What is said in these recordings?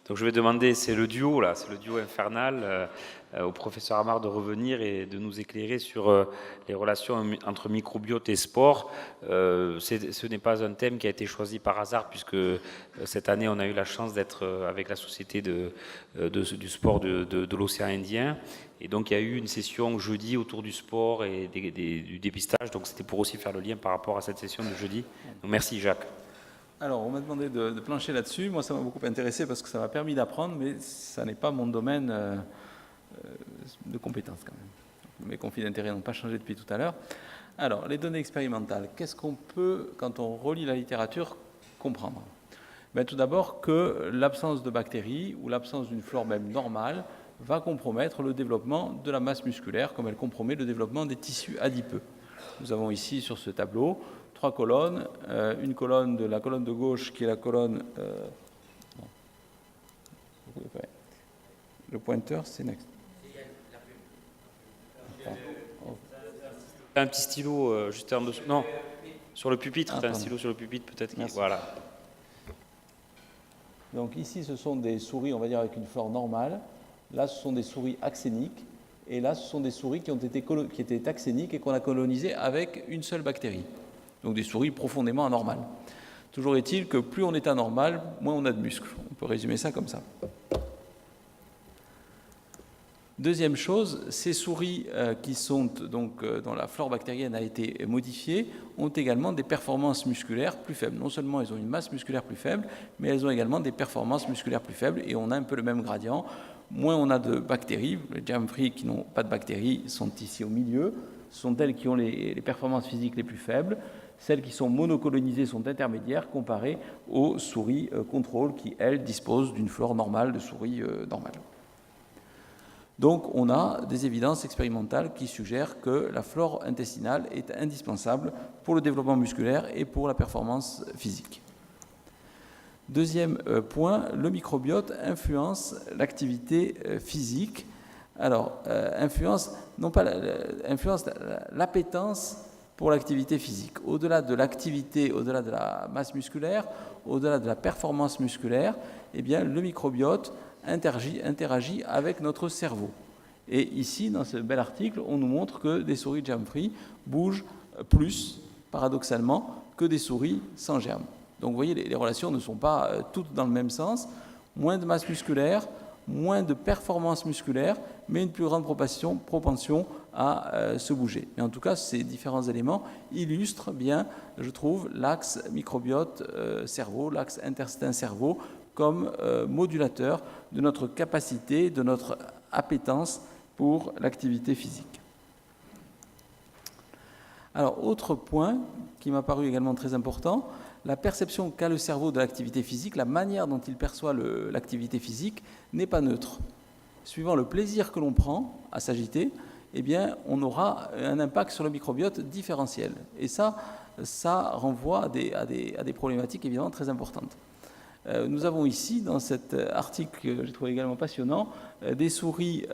Donc je vais demander, c'est le duo là, c'est le duo infernal, au professeur Amar de revenir et de nous éclairer sur les relations entre microbiote et sport. Ce n'est pas un thème qui a été choisi par hasard, puisque cette année on a eu la chance d'être avec la société du sport de l'océan Indien. Et donc il y a eu une session jeudi autour du sport et du dépistage, donc c'était pour aussi faire le lien par rapport à cette session de jeudi. Donc merci Jacques. Alors, on m'a demandé de plancher là-dessus. Moi, ça m'a beaucoup intéressé parce que ça m'a permis d'apprendre, mais ça n'est pas mon domaine de compétence quand même. Mes conflits d'intérêts n'ont pas changé depuis tout à l'heure. Alors, les données expérimentales, qu'est-ce qu'on peut, quand on relit la littérature, comprendre? Tout d'abord que l'absence de bactéries ou l'absence d'une flore même normale va compromettre le développement de la masse musculaire, comme elle compromet le développement des tissus adipeux. Nous avons ici sur ce tableau 3 colonnes, une colonne de la colonne de gauche qui est la colonne... le pointeur, c'est next. Un petit stylo juste en dessous. Non, sur le pupitre, un stylo sur le pupitre peut-être. Voilà. Donc ici, ce sont des souris, on va dire, avec une flore normale. Là, ce sont des souris axéniques. Et là, ce sont des souris qui étaient axéniques et qu'on a colonisées avec une seule bactérie. Donc des souris profondément anormales. Toujours est-il que plus on est anormal, moins on a de muscles. On peut résumer ça comme ça. Deuxième chose, ces souris qui sont donc dont la flore bactérienne a été modifiée ont également des performances musculaires plus faibles. Non seulement elles ont une masse musculaire plus faible, mais elles ont également des performances musculaires plus faibles et on a un peu le même gradient. Moins on a de bactéries, les germ-free qui n'ont pas de bactéries sont ici au milieu, ce sont elles qui ont les performances physiques les plus faibles. Celles qui sont monocolonisées sont intermédiaires comparées aux souris contrôle qui, elles, disposent d'une flore normale de souris normale. Donc on a des évidences expérimentales qui suggèrent que la flore intestinale est indispensable pour le développement musculaire et pour la performance physique. Deuxième point, le microbiote influence l'activité physique. Alors, influence l'appétence pour l'activité physique. Au-delà de l'activité, au-delà de la masse musculaire, au-delà de la performance musculaire, eh bien, le microbiote interagit avec notre cerveau. Et ici, dans ce bel article, on nous montre que des souris germ-free bougent plus, paradoxalement, que des souris sans germes. Donc vous voyez, les relations ne sont pas toutes dans le même sens. Moins de masse musculaire, moins de performance musculaire, mais une plus grande propension à se bouger. Mais en tout cas, ces différents éléments illustrent bien, je trouve, l'axe microbiote-cerveau, l'axe intestin-cerveau, comme modulateur de notre capacité, de notre appétence pour l'activité physique. Alors, autre point qui m'a paru également très important, la perception qu'a le cerveau de l'activité physique, la manière dont il perçoit l'activité physique n'est pas neutre. Suivant le plaisir que l'on prend à s'agiter, eh bien, on aura un impact sur le microbiote différentiel. Et ça renvoie à des problématiques évidemment très importantes. Nous avons ici, dans cet article que j'ai trouvé également passionnant, des souris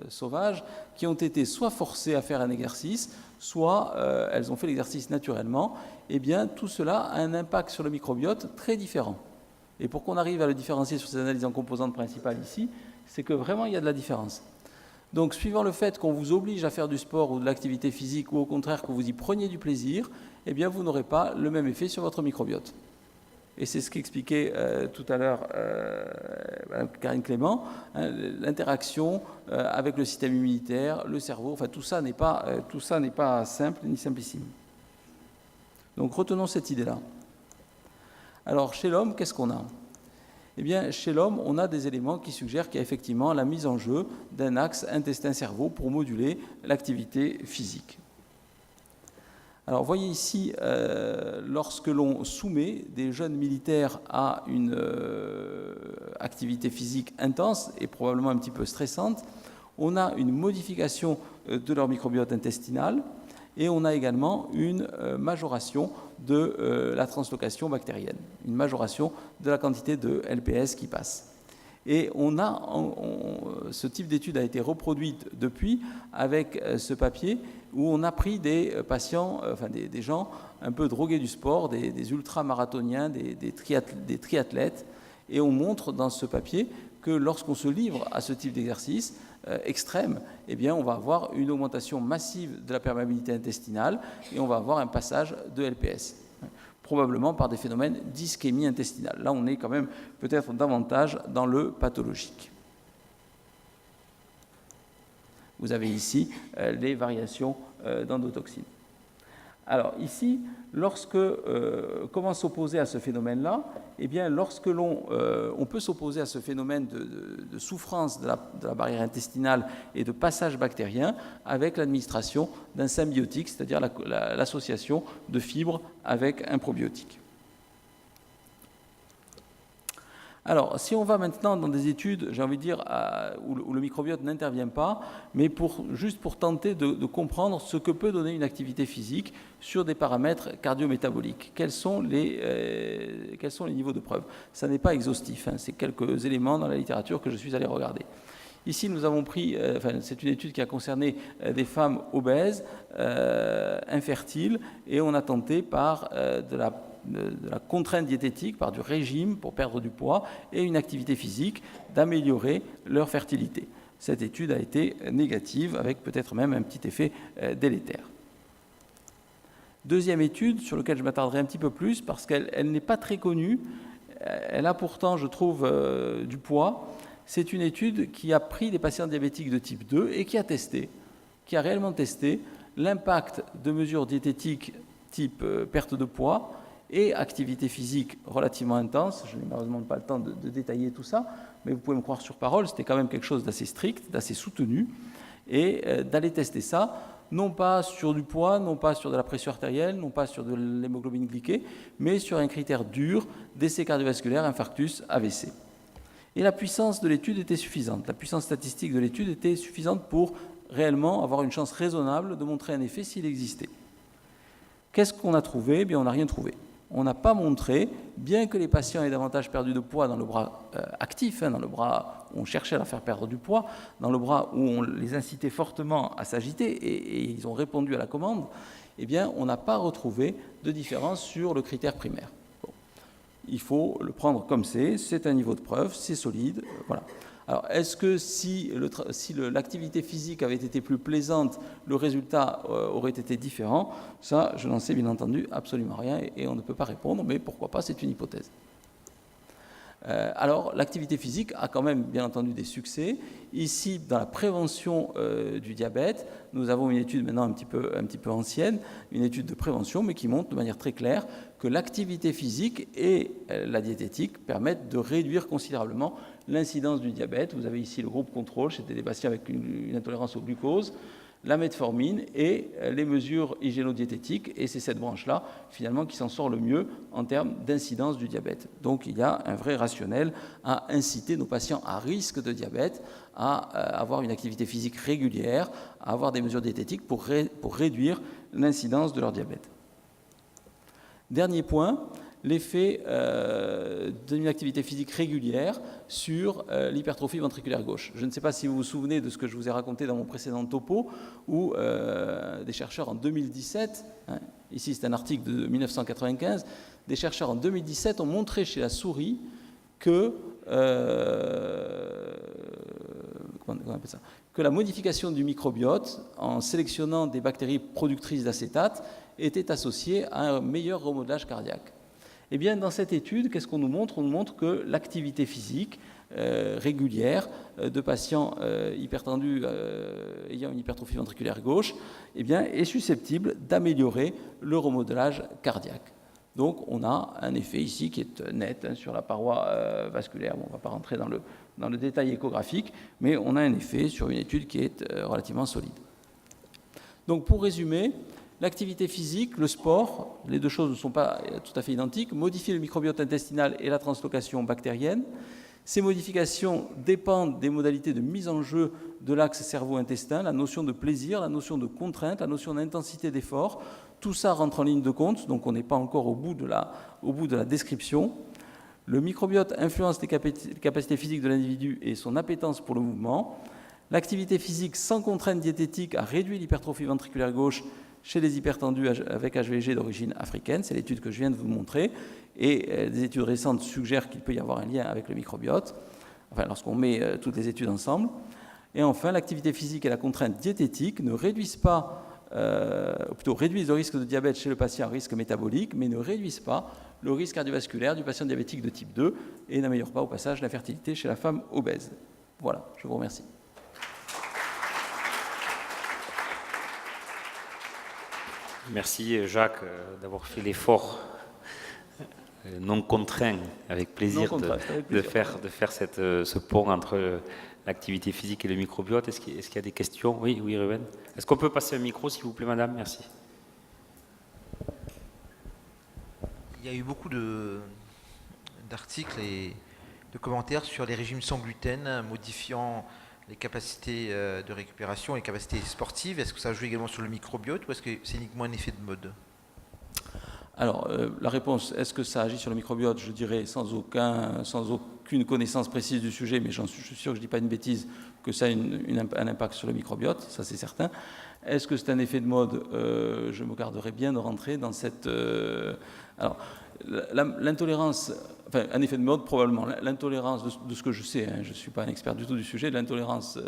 sauvages qui ont été soit forcées à faire un exercice, soit elles ont fait l'exercice naturellement. Eh bien, tout cela a un impact sur le microbiote très différent. Et pour qu'on arrive à le différencier sur ces analyses en composantes principales ici, c'est que vraiment il y a de la différence. Donc, suivant le fait qu'on vous oblige à faire du sport ou de l'activité physique, ou au contraire que vous y preniez du plaisir, eh bien, vous n'aurez pas le même effet sur votre microbiote. Et c'est ce qu'expliquait tout à l'heure Karine Clément, hein, l'interaction avec le système immunitaire, le cerveau, enfin tout ça n'est pas simple ni simplissime. Donc retenons cette idée-là. Alors chez l'homme, qu'est-ce qu'on a ? Eh bien, chez l'homme, on a des éléments qui suggèrent qu'il y a effectivement la mise en jeu d'un axe intestin-cerveau pour moduler l'activité physique. Alors, voyez ici, lorsque l'on soumet des jeunes militaires à une activité physique intense et probablement un petit peu stressante, on a une modification de leur microbiote intestinal et on a également une majoration de la translocation bactérienne, une majoration de la quantité de LPS qui passe. Et ce type d'étude a été reproduite depuis avec ce papier où on a pris des patients, des gens un peu drogués du sport, des ultramarathoniens, des triathlètes, Et on montre dans ce papier que lorsqu'on se livre à ce type d'exercice extrême, eh bien, on va avoir une augmentation massive de la perméabilité intestinale et on va avoir un passage de LPS, probablement par des phénomènes d'ischémie intestinale. Là, on est quand même peut-être davantage dans le pathologique. Vous avez ici les variations d'endotoxine. Alors ici, comment s'opposer à ce phénomène-là? Eh bien, lorsque on peut s'opposer à ce phénomène de souffrance de la barrière intestinale et de passage bactérien avec l'administration d'un symbiotique, c'est-à-dire l'association de fibres avec un probiotique. Alors, si on va maintenant dans des études, j'ai envie de dire, où le microbiote n'intervient pas, mais juste pour tenter de comprendre ce que peut donner une activité physique sur des paramètres cardiométaboliques. Quels sont les niveaux de preuve? Ça n'est pas exhaustif, hein, c'est quelques éléments dans la littérature que je suis allé regarder. Ici, nous avons pris, c'est une étude qui a concerné des femmes obèses, infertiles, et on a tenté par de la contrainte diététique, par du régime pour perdre du poids et une activité physique, d'améliorer leur fertilité. Cette étude a été négative, avec peut-être même un petit effet délétère. Deuxième étude, sur laquelle je m'attarderai un petit peu plus, parce qu'elle n'est pas très connue, elle a pourtant, je trouve, du poids. C'est une étude qui a pris des patients diabétiques de type 2 et qui a réellement testé l'impact de mesures diététiques type perte de poids et activité physique relativement intense. Je n'ai malheureusement pas le temps de détailler tout ça, mais vous pouvez me croire sur parole, c'était quand même quelque chose d'assez strict, d'assez soutenu, et d'aller tester ça, non pas sur du poids, non pas sur de la pression artérielle, non pas sur de l'hémoglobine glyquée, mais sur un critère dur, décès cardiovasculaire, infarctus, AVC. Et la puissance de l'étude était suffisante. La puissance statistique de l'étude était suffisante pour réellement avoir une chance raisonnable de montrer un effet s'il existait. Qu'est-ce qu'on a trouvé? Eh bien, on n'a rien trouvé. On n'a pas montré, bien que les patients aient davantage perdu de poids dans le bras actif, dans le bras où on cherchait à leur faire perdre du poids, dans le bras où on les incitait fortement à s'agiter et ils ont répondu à la commande, eh bien, on n'a pas retrouvé de différence sur le critère primaire. Bon. Il faut le prendre comme c'est un niveau de preuve, c'est solide, voilà. Alors, est-ce que si l'activité physique avait été plus plaisante, le résultat aurait été différent? Ça, je n'en sais bien entendu absolument rien et on ne peut pas répondre, mais pourquoi pas, c'est une hypothèse. Alors, l'activité physique a quand même bien entendu des succès. Ici, dans la prévention du diabète, nous avons une étude maintenant un petit peu ancienne, une étude de prévention, mais qui montre de manière très claire que l'activité physique et la diététique permettent de réduire considérablement l'incidence du diabète. Vous avez ici le groupe contrôle, c'était des patients avec une intolérance au glucose, la metformine et les mesures hygiéno-diététiques, et c'est cette branche-là, finalement, qui s'en sort le mieux en termes d'incidence du diabète. Donc il y a un vrai rationnel à inciter nos patients à risque de diabète à avoir une activité physique régulière, à avoir des mesures diététiques pour réduire l'incidence de leur diabète. Dernier point, l'effet d'une activité physique régulière sur l'hypertrophie ventriculaire gauche. Je ne sais pas si vous vous souvenez de ce que je vous ai raconté dans mon précédent topo, où des chercheurs en 2017, ici c'est un article de 1995, des chercheurs en 2017 ont montré chez la souris que la modification du microbiote en sélectionnant des bactéries productrices d'acétate était associée à un meilleur remodelage cardiaque. Eh bien, dans cette étude, qu'est-ce qu'on nous montre? On nous montre que l'activité physique régulière de patients hypertendus ayant une hypertrophie ventriculaire gauche eh bien, est susceptible d'améliorer le remodelage cardiaque. Donc, on a un effet ici qui est net sur la paroi vasculaire. Bon, on ne va pas rentrer dans le détail échographique, mais on a un effet sur une étude qui est relativement solide. Donc, pour résumer, l'activité physique, le sport, les deux choses ne sont pas tout à fait identiques, modifient le microbiote intestinal et la translocation bactérienne. Ces modifications dépendent des modalités de mise en jeu de l'axe cerveau-intestin, la notion de plaisir, la notion de contrainte, la notion d'intensité d'effort. Tout ça rentre en ligne de compte, donc on n'est pas encore au bout de la description. Le microbiote influence les capacités physiques de l'individu et son appétence pour le mouvement. L'activité physique sans contrainte diététique a réduit l'hypertrophie ventriculaire gauche chez les hypertendus avec HVG d'origine africaine, c'est l'étude que je viens de vous montrer, et des études récentes suggèrent qu'il peut y avoir un lien avec le microbiote, enfin lorsqu'on met toutes les études ensemble. Et enfin, l'activité physique et la contrainte diététique ne réduisent pas, ou plutôt réduisent le risque de diabète chez le patient, risque métabolique, mais ne réduisent pas le risque cardiovasculaire du patient diabétique de type 2 et n'améliorent pas au passage la fertilité chez la femme obèse. Voilà, je vous remercie. Merci Jacques d'avoir fait l'effort non contraint, avec plaisir, de faire ce pont entre l'activité physique et le microbiote. Est-ce qu'il y a des questions? Oui, Ruben. Est-ce qu'on peut passer un micro, s'il vous plaît, madame? Merci. Il y a eu beaucoup d'articles et de commentaires sur les régimes sans gluten, modifiant les capacités de récupération, les capacités sportives. Est-ce que ça joue également sur le microbiote ou est-ce que c'est uniquement un effet de mode? Alors, la réponse, est-ce que ça agit sur le microbiote? Je dirais sans aucune connaissance précise du sujet, mais je suis sûr que je ne dis pas une bêtise, que ça a un impact sur le microbiote, ça c'est certain. Est-ce que c'est un effet de mode? Je me garderai bien de rentrer dans cette... Alors, l'intolérance, enfin un effet de mode probablement, l'intolérance de ce que je sais, hein, je ne suis pas un expert du tout du sujet, l'intolérance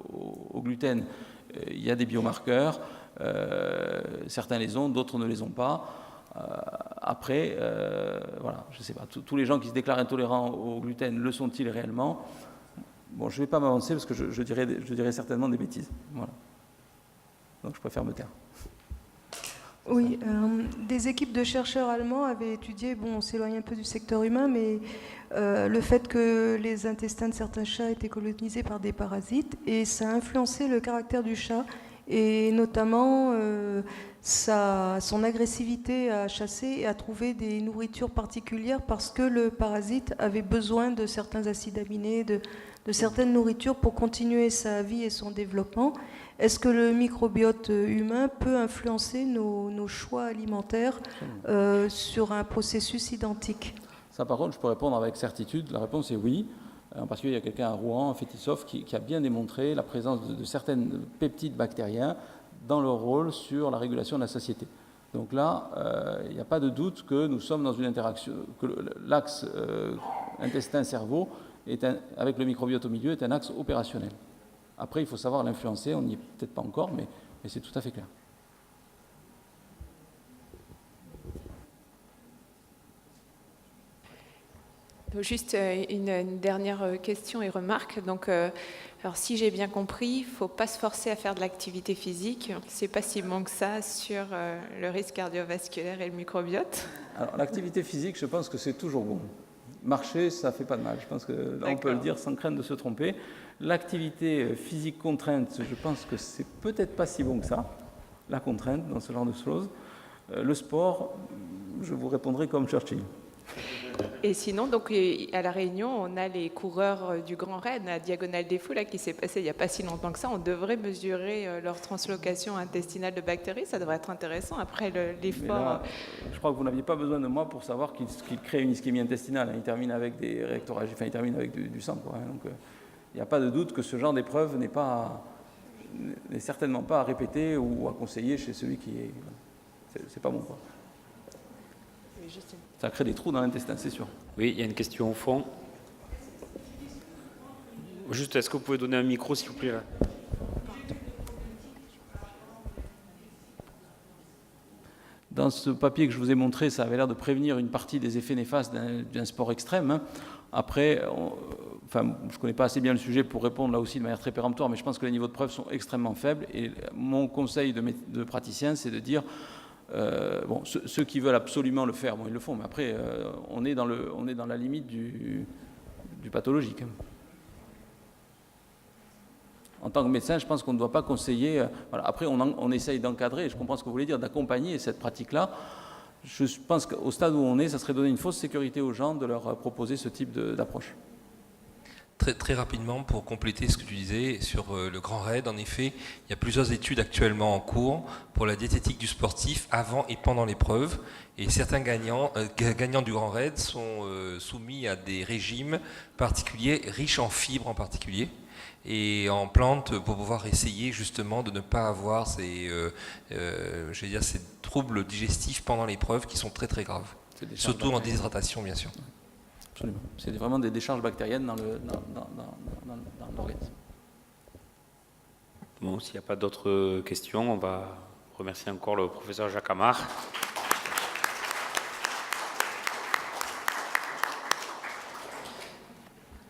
au gluten, il y a des biomarqueurs, certains les ont, d'autres ne les ont pas. Après, voilà, je ne sais pas, tous les gens qui se déclarent intolérants au gluten, le sont-ils réellement? Bon, je ne vais pas m'avancer parce que je dirais certainement des bêtises. Voilà. Donc je préfère me taire. Oui, des équipes de chercheurs allemands avaient étudié, bon, on s'éloigne un peu du secteur humain, mais le fait que les intestins de certains chats étaient colonisés par des parasites, et ça a influencé le caractère du chat, et notamment son agressivité à chasser et à trouver des nourritures particulières parce que le parasite avait besoin de certains acides aminés, de certaines nourritures pour continuer sa vie et son développement. Est-ce que le microbiote humain peut influencer nos choix alimentaires sur un processus identique? Ça, par contre, je peux répondre avec certitude. La réponse est oui. Parce qu'il y a quelqu'un à Rouen, Fetisov, qui a bien démontré la présence de certaines peptides bactériens dans leur rôle sur la régulation de la satiété. Donc là, il n'y a pas de doute que nous sommes dans une interaction, que l'axe intestin-cerveau, avec le microbiote au milieu, est un axe opérationnel. Après, il faut savoir l'influencer, on n'y est peut-être pas encore, mais c'est tout à fait clair. Juste une dernière question et remarque. Donc, alors si j'ai bien compris, il ne faut pas se forcer à faire de l'activité physique. C'est pas si bon que ça sur le risque cardiovasculaire et le microbiote. Alors l'activité physique, je pense que c'est toujours bon. Marcher, ça ne fait pas de mal. Je pense que là, on peut le dire sans crainte de se tromper. L'activité physique contrainte, je pense que c'est peut-être pas si bon que ça, la contrainte dans ce genre de choses. Le sport, je vous répondrai comme Churchill. Et sinon, donc, à La Réunion, on a les coureurs du Grand Raid, la Diagonale des Fous, là, qui s'est passé il n'y a pas si longtemps que ça. On devrait mesurer leur translocation intestinale de bactéries. Ça devrait être intéressant après l'effort. Je crois que vous n'aviez pas besoin de moi pour savoir qu'il crée une ischémie intestinale. Il termine avec des rectorages, enfin, il termine avec du sang, quoi. Donc, il n'y a pas de doute que ce genre d'épreuve n'est certainement pas à répéter ou à conseiller chez celui qui est... C'est pas bon, quoi. Ça crée des trous dans l'intestin, c'est sûr. Oui, il y a une question au fond. Juste, est-ce que vous pouvez donner un micro, s'il vous plaît, là? Dans ce papier que je vous ai montré, ça avait l'air de prévenir une partie des effets néfastes d'un sport extrême, hein. Après, je ne connais pas assez bien le sujet pour répondre là aussi de manière très péremptoire, mais je pense que les niveaux de preuve sont extrêmement faibles. Et mon conseil de praticien, c'est de dire... bon, ceux qui veulent absolument le faire, bon, ils le font, mais après, on est dans la limite du pathologique. En tant que médecin, je pense qu'on ne doit pas conseiller... voilà. Après, on essaye d'encadrer, je comprends ce que vous voulez dire, d'accompagner cette pratique-là. Je pense qu'au stade où on est, ça serait donner une fausse sécurité aux gens de leur proposer ce type d'approche. Très rapidement, pour compléter ce que tu disais sur le Grand Raid, en effet, il y a plusieurs études actuellement en cours pour la diététique du sportif avant et pendant l'épreuve. Et certains gagnants du Grand Raid sont soumis à des régimes particuliers, riches en fibres en particulier, et en plantes pour pouvoir essayer justement de ne pas avoir ces troubles digestifs pendant l'épreuve qui sont très graves. Surtout en déshydratation, bien sûr. Absolument. C'est vraiment des décharges bactériennes dans l'organisme. Bon, s'il n'y a pas d'autres questions, on va remercier encore le professeur Jacques Amar.